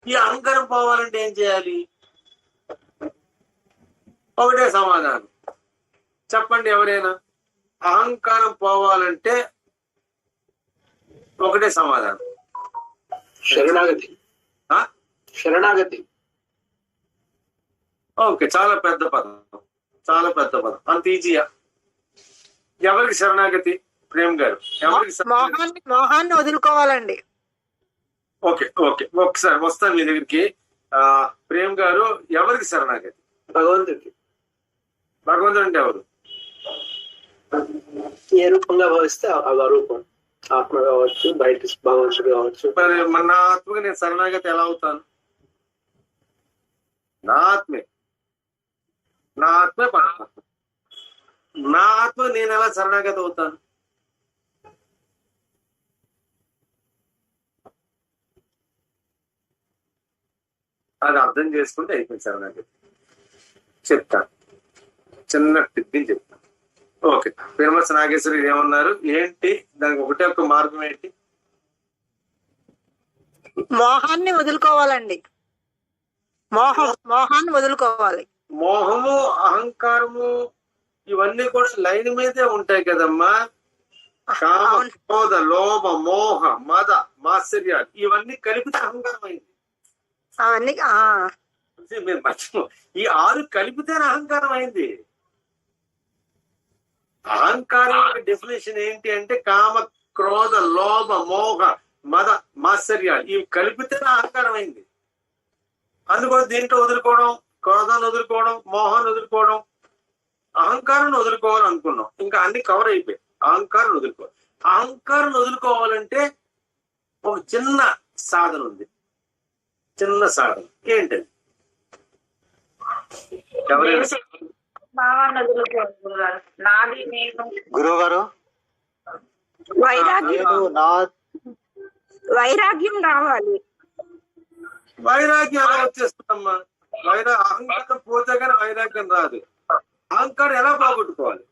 ఈ అహంకారం పోవాలంటే ఏం చేయాలి? ఒకటే సమాధానం చెప్పండి ఎవరైనా. అహంకారం పోవాలంటే ఒకటే సమాధానం, శరణాగతి. శరణాగతి. ఓకే, చాలా పెద్ద పదం, చాలా పెద్ద పదం. అంత ఈజీయా? ఎవరికి శరణాగతి ప్రేమ్ గారు? ఎవరికి మోహాన్ని వదులుకోవాలండి. ఓకే ఓకే, ఒకసారి వస్తాను మీ దగ్గరికి. ప్రేమ్ గారు, ఎవరికి శరణాగతి? భగవంతుడికి. భగవంతుడు అంటే ఎవరు? ఏ రూపంగా భావిస్తే ఆ రూపం, ఆత్మ కావచ్చు, బయట భగవంతుడు కావచ్చు. మరి నా ఆత్మకి నేను శరణాగతి ఎలా అవుతాను? నా ఆత్మే పరమాత్మ. నా ఆత్మ నేను ఎలా శరణాగతి అవుతాను? అది అర్థం చేసుకుంటే అయిపోయింది శరణాగతి. చెప్తాను, చిన్న టిప్పింగ్ చెప్తాను. ఓకే, పెరుమత్స నాగేశ్వరి ఏమన్నారు? ఏంటి దానికి ఒకటే ఒక మార్గం ఏంటి? మోహాన్ని వదులుకోవాలండి. మోహాన్ని వదులుకోవాలి. మోహము, అహంకారము ఇవన్నీ కూడా లైన్ మీదే ఉంటాయి కదమ్మా. కామ, క్రోధ, లోభ, మోహ, మద, మాత్సర్యాలు ఇవన్నీ కలిపితే అహంకారం అయింది. అవన్నీ మీరు మర్చిపో, ఈ 6 కలిపితేనే అహంకారం అయింది. అహంకారం డెఫినేషన్ ఏంటి అంటే కామ, క్రోధ, లోభ, మోహ, మద, మాత్సర్యాలు ఇవి కలిపితేనే అహంకారం అయింది. అందుకోసం దీంట్లో వదులుకోవడం, క్రోధాన్ని వదులుకోవడం, మోహాన్ని వదులుకోవడం, అహంకారాన్ని వదులుకోవాలనుకున్నాం. ఇంకా అన్ని కవర్ అయిపోయాయి. అహంకారాన్ని వదులుకోవాలి. అహంకారాన్ని వదులుకోవాలంటే ఒక చిన్న సాధన ఉంది. చిన్న సాధన ఏంటది? ఎవరైనా గురువు గారు, వైరాగ్యం రావాలి. వైరాగ్యం ఎలా వచ్చేస్తుందమ్మా? అహంకారం పోతే కానీ వైరాగ్యం రాదు. అహంకారం ఎలా పోగొట్టుకోవాలి?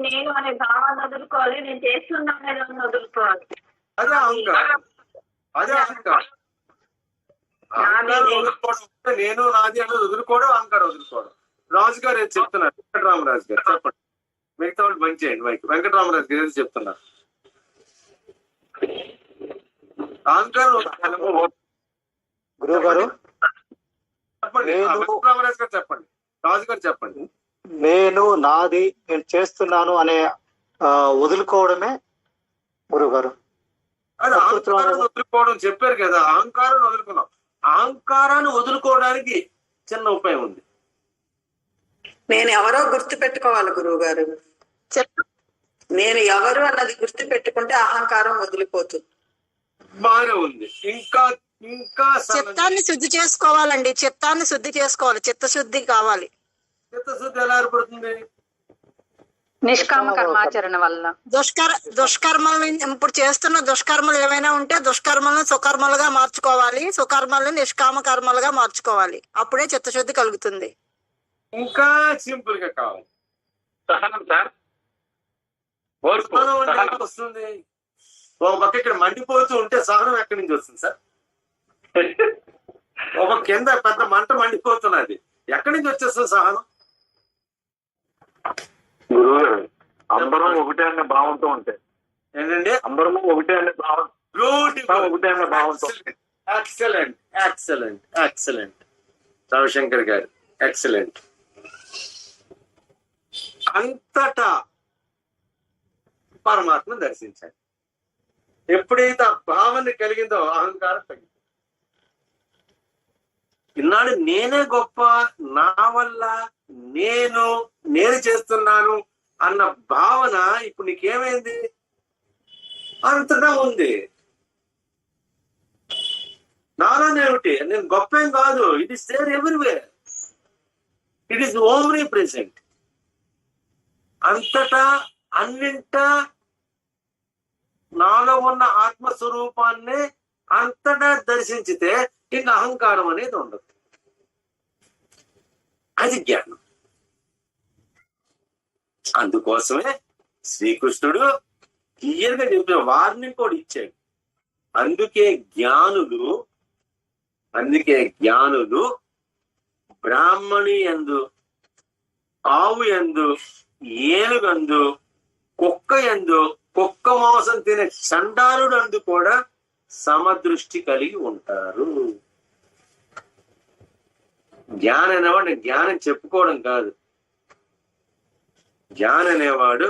నేను అనే భావాన్ని వదులుకోవాలి, నేను చేస్తున్నా అనేది వదులుకోవాలి. అదే అహంకారం. అదే అహంకారం. అహంకారం వదులుకోవడం, నేను నాది అనేది వదులుకోవడం అహంకారం వదులుకోవడం. రాజు గారు ఏది చెప్తున్నారు? వెంకటరామరాజు గారు చెప్పండి. మిగతా వాళ్ళు మంచి చేయండి. వెంకటరామరాజు గారు ఏది చెప్తున్నారు? అహంకారం గురువు గారు చెప్పండి. వెంకటరామరాజు గారు చెప్పండి. రాజు గారు చెప్పండి. నేను నాది నేను చేస్తున్నాను అనే వదులుకోవడమే గురువు గారు. అది అహంకారాన్ని వదులుకోవడం చెప్పారు కదా. అహంకారాన్ని వదులుకున్నాం. అహంకారాన్ని వదులుకోవడానికి చిన్న ఉపాయం ఉంది. నేను ఎవరో గుర్తు పెట్టుకోవాలి గురువు గారు. నేను ఎవరు అన్నది గుర్తు పెట్టుకుంటే అహంకారం వదిలిపోతుంది. బాగానే ఉంది. ఇంకా ఇంకా చిత్తాన్ని శుద్ధి చేసుకోవాలండి. చిత్తాన్ని శుద్ధి చేసుకోవాలి. చిత్తశుద్ధి కావాలి. చిత్తశుద్ధి ఎలా ఏర్పడుతుంది? నిష్కామ కర్మాచరణ వల్ల. దుష్కర్మలు ఇప్పుడు చేస్తున్న దుష్కర్మలు ఏమైనా ఉంటే దుష్కర్మలను సుకర్మలుగా మార్చుకోవాలి. సుకర్మలను నిష్కామ కర్మలుగా మార్చుకోవాలి. అప్పుడే చిత్తశుద్ధి కలుగుతుంది. ఇంకా సింపుల్ గా కావాలి. సహనం సార్. సహనం అంటే ఎలా వస్తుంది? ఒక పక్క ఇక్కడ మండిపోతూ ఉంటే సహనం ఎక్కడి నుంచి వస్తుంది సార్? ఒక కింద పెద్ద మంట మండిపోతున్నది, ఎక్కడి నుంచి వచ్చేస్తుంది సహనం? గురువు అందరం ఒకటే అనే భావంతో ఉంటాయి. ఏంటండి? అందరము ఒకటే అనే భావం. బ్యూటిఫుల్. ఒకటే అనే భావంతో. ఎక్సలెంట్ ఎక్సలెంట్ ఎక్సలెంట్ రవిశంకర్ గారు, ఎక్సలెంట్. అంతటా పరమాత్మ దర్శించాలి. ఎప్పుడైతే ఆ భావన కలిగిందో అహంకారం తగ్గింది. ఈనాడు నేనే గొప్ప, నా వల్ల నేను చేస్తున్నాను అన్న భావన ఇప్పుడు నీకేమైంది? అంతటా ఉంది. నాలోనేమిటి? నేను గొప్ప ఏం కాదు. It is there everywhere. It is omnipresent. అంతటా అన్నింటా నాలో ఉన్న ఆత్మస్వరూపాన్ని అంతటా దర్శించితే ఇంకా అహంకారం అనేది ఉండదు. అది జ్ఞానం. అందుకోసమే శ్రీకృష్ణుడు క్లియర్గా చెప్పిన వార్నింగ్ కూడా ఇచ్చాడు. అందుకే జ్ఞానులు అందుకే జ్ఞానులు బ్రాహ్మణి యందు, ఆవు యందు, ఏనుగందు, కుక్క యందు, కుక్క మాంసం తినే చండాలుడు అందు కూడా సమదృష్టి కలిగి ఉంటారు. జ్ఞానం అనేవాడు జ్ఞానం చెప్పుకోవడం కాదు. జ్ఞానం అనేవాడు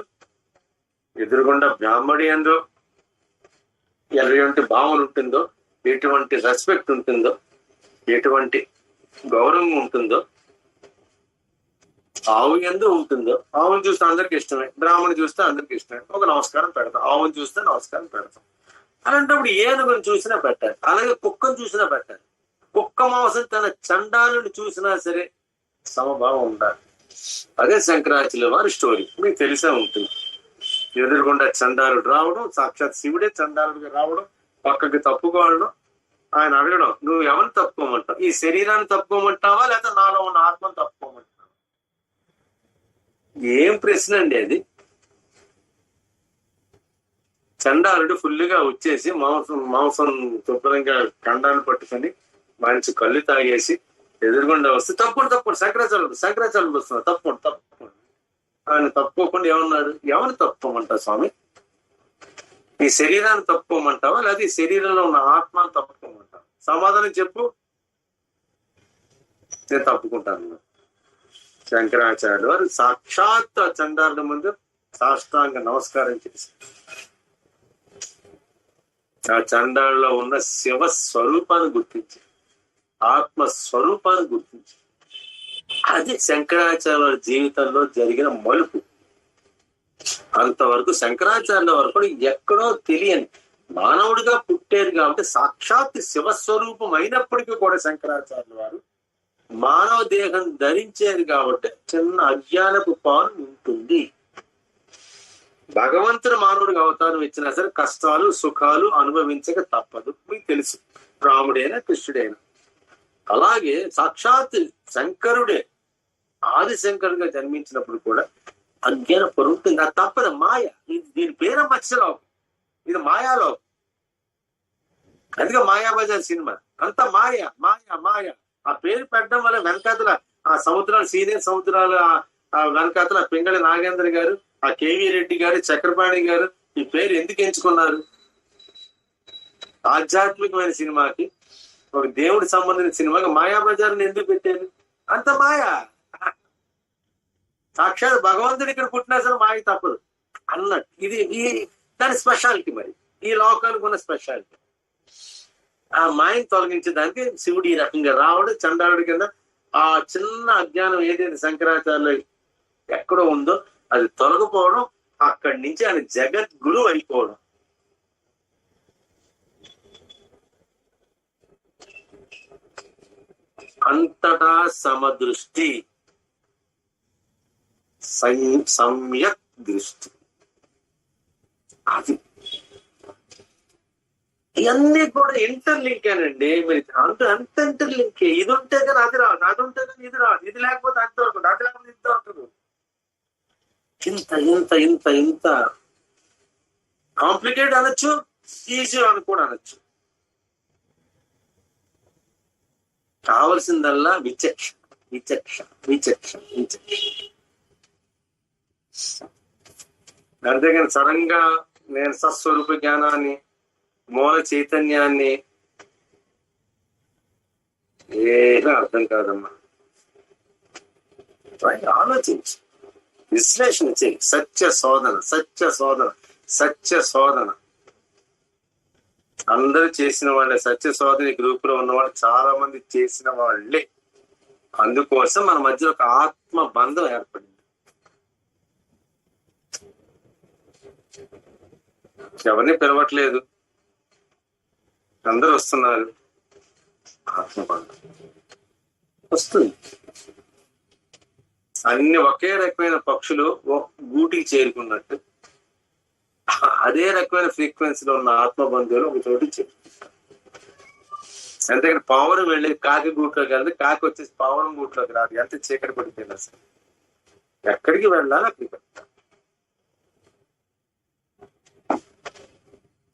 ఎదురుగుండా బ్రాహ్మడి యందు ఎటువంటి భావన ఉంటుందో, ఎటువంటి రెస్పెక్ట్ ఉంటుందో, ఎటువంటి గౌరవం ఉంటుందో, ఆవు యందు ఉంటుందో. ఆవును చూస్తే అందరికి ఇష్టమే, బ్రాహ్మణి చూస్తే అందరికి ఇష్టమే. ఒక నమస్కారం పెడతాం, ఆవును చూస్తే నమస్కారం పెడతాం. అలాంటప్పుడు ఏనుగును చూసినా పెట్టాలి, అలాగే కుక్కను చూసినా పెట్టాలి. కుక్క మాంసం తన చండాలను చూసినా సరే సమభావం ఉండాలి. అదే శంకరాచార్యుల వారి స్టోరీ, మీకు తెలిసే ఉంటుంది. ఎదురుగుండా చండాలుడు రావడం, సాక్షాత్ శివుడే చండాలుడిగా రావడం, పక్కకి తప్పుకోవడం, ఆయన అడగడం, నువ్వు ఎవరిని తప్పుకోమంటావు? ఈ శరీరాన్ని తప్పుకోమంటావా, లేకపోతే నాలో ఉన్న ఆత్మను తప్పుకోమంటావా? ఏం ప్రశ్న అండి అది? చండాలుడు ఫుల్గా వచ్చేసి మాంసం శుభ్రంగా కండాన్ని పట్టుకొని మంచి కళ్ళు తాగేసి ఎదురుగుండా వస్తే తప్పుడు శంకరాచార్యులు వస్తున్నారు, తప్పుడు ఆయన తప్పుకోకుండా ఏమన్నాడు? ఎవరిని తప్పుకోమంటావు స్వామి? ఈ శరీరాన్ని తప్పుకోమంటావా, లేదా ఈ శరీరంలో ఉన్న ఆత్మను తప్పుకోమంటావా? సమాధానం చెప్పు. నేను తప్పుకుంటాను. శంకరాచార్యులు వారు సాక్షాత్ చండాలుడి ముందు సాష్టాంగ నమస్కారం చేసి ఆ చండాలలో ఉన్న శివ స్వరూపాన్ని గుర్తించి, ఆత్మ స్వరూపాన్ని గుర్తించి, అది శంకరాచార్యుల జీవితంలో జరిగిన మలుపు. అంతవరకు శంకరాచార్యుల వరకు ఎక్కడో తెలియని మానవుడిగా పుట్టారు కాబట్టి సాక్షాత్ శివస్వరూపం అయినప్పటికీ కూడా శంకరాచార్యుల వారు మానవ దేహం ధరించేది కాబట్టి చిన్న అజ్ఞానపు పాలు ఉంటుంది. భగవంతుడు మానవుడికి అవతారం ఇచ్చినా సరే కష్టాలు సుఖాలు అనుభవించక తప్పదు, మీకు తెలుసు. రాముడైనా కృష్ణుడైనా అలాగే సాక్షాత్ శంకరుడే ఆదిశంకరుడిగా జన్మించినప్పుడు కూడా అజ్ఞాన పొర ఉంటుంది. అది తప్పదు, మాయ. దీని పేరే మత్స్యలోకం, ఇది మాయాలోకం. అందుకే మాయాబజార్ సినిమా అంతా మాయ మాయ మాయ. ఆ పేరు పెట్టడం వల్ల వెనకాతల ఆ సముద్రాలు, సీనియర్ సముద్రాలు వెనకాతల పింగళి నాగేంద్ర గారు, ఆ కేవీ రెడ్డి గారు, చక్రపాణి గారు ఈ పేరు ఎందుకు ఎంచుకున్నారు? ఆధ్యాత్మికమైన సినిమాకి, ఒక దేవుడికి సంబంధించిన సినిమాకి మాయాబజార్ని ఎందుకు పెట్టారు? అంత మాయ. సాక్షాత్ భగవంతుడు ఇక్కడ పుట్టినా సరే మాయ తప్పదు అన్నట్టు. ఇది దాని స్పెషాలిటీ. మరి ఈ లోకానికి ఉన్న స్పెషాలిటీ ఆ మాయని తొలగించడానికి శివుడు ఈ రకంగా రావడం, చండాలుడి కింద ఆ చిన్న అజ్ఞానం ఏదైతే శంకరాచార్యులు ఎక్కడో ఉందో అది తొలగిపోవడం, అక్కడి నుంచి ఆయన జగద్గురు అయిపోవడం. అంతటా సమదృష్టి, సమ్యక్ దృష్టి. అది ఇవన్నీ కూడా ఇంటర్లింకేనండి. మీరు అంత ఇంటర్లింకే. ఇది ఉంటే కానీ అది రాదు, అది ఉంటే కానీ ఇది రాదు, ఇది లేకపోతే అది దొరకదు, అది లేకపోతే ఇది దొరకదు. ఇంత ఇంత ఇంత ఇంత కాంప్లికేట్ అనొచ్చు, ఈజీ అని కూడా అనొచ్చు. కావలసిందల్లా విచక్ష విచక్ష విచక్ష విచక్ష. అంతేగాని సడన్గా నేను సస్వరూప జ్ఞానాన్ని, మూల చైతన్యాన్ని ఏదో అర్థం కాదమ్మా. ఆలోచించి విశ్లేషణ చేయి. సత్య శోధన, సత్య శోధన, సత్య శోధన. అందరూ చేసిన వాళ్ళే. సత్య శోధన గ్రూప్ లో ఉన్నవాళ్ళు చాలా మంది చేసిన వాళ్ళే. అందుకోసం మన మధ్య ఒక ఆత్మ బంధం ఏర్పడింది. ఎవరిని పిలవట్లేదు, అందరూ వస్తున్నారు. ఆత్మబంధం వస్తుంది. అన్ని ఒకే రకమైన పక్షులు గూటికి చేరుకున్నట్టు అదే రకమైన ఫ్రీక్వెన్సీలో ఉన్న ఆత్మబంధువులు ఒక చోటు చేరుకుంటారు. అంతేకాని పావురం వెళ్ళి కాకి గూట్లోకి వెళ్తే కాకి వచ్చేసి పావురం గూట్లోకి రాదు. ఎంత చీకటి పడిపోయినా సరే ఎక్కడికి వెళ్ళాలి అక్కడికి వెళ్తారు.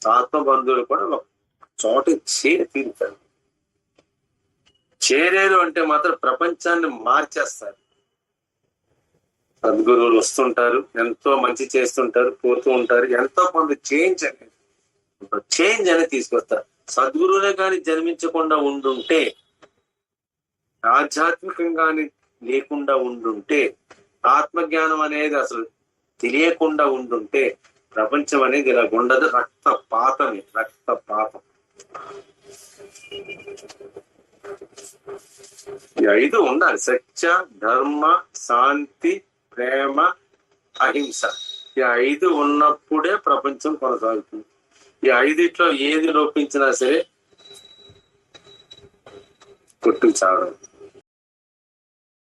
ఆత్మబంధువులు కూడా ఒక చోట చేరి తీరుతారు. చేరేరు అంటే మాత్రం ప్రపంచాన్ని మార్చేస్తారు. సద్గురువులు వస్తుంటారు, ఎంతో మంచి చేస్తుంటారు, పోతూ ఉంటారు, ఎంతో కొంత చేంజ్ అనేది తీసుకొస్తారు. సద్గురువులే కానీ జన్మించకుండా ఉండుంటే, ఆధ్యాత్మికంగాని లేకుండా ఉండుంటే, ఆత్మజ్ఞానం అనేది అసలు తెలియకుండా ఉండుంటే ప్రపంచం అనేది ఇలా ఉండదు. రక్తపాతం. ఈ 5 ఉండాలి. సత్య, ధర్మ, శాంతి, ప్రేమ, అహింస. ఈ 5 ఉన్నప్పుడే ప్రపంచం కొనసాగుతుంది. ఈ 5 ఏది లోపించినా సరే కొట్టుకు చావడం.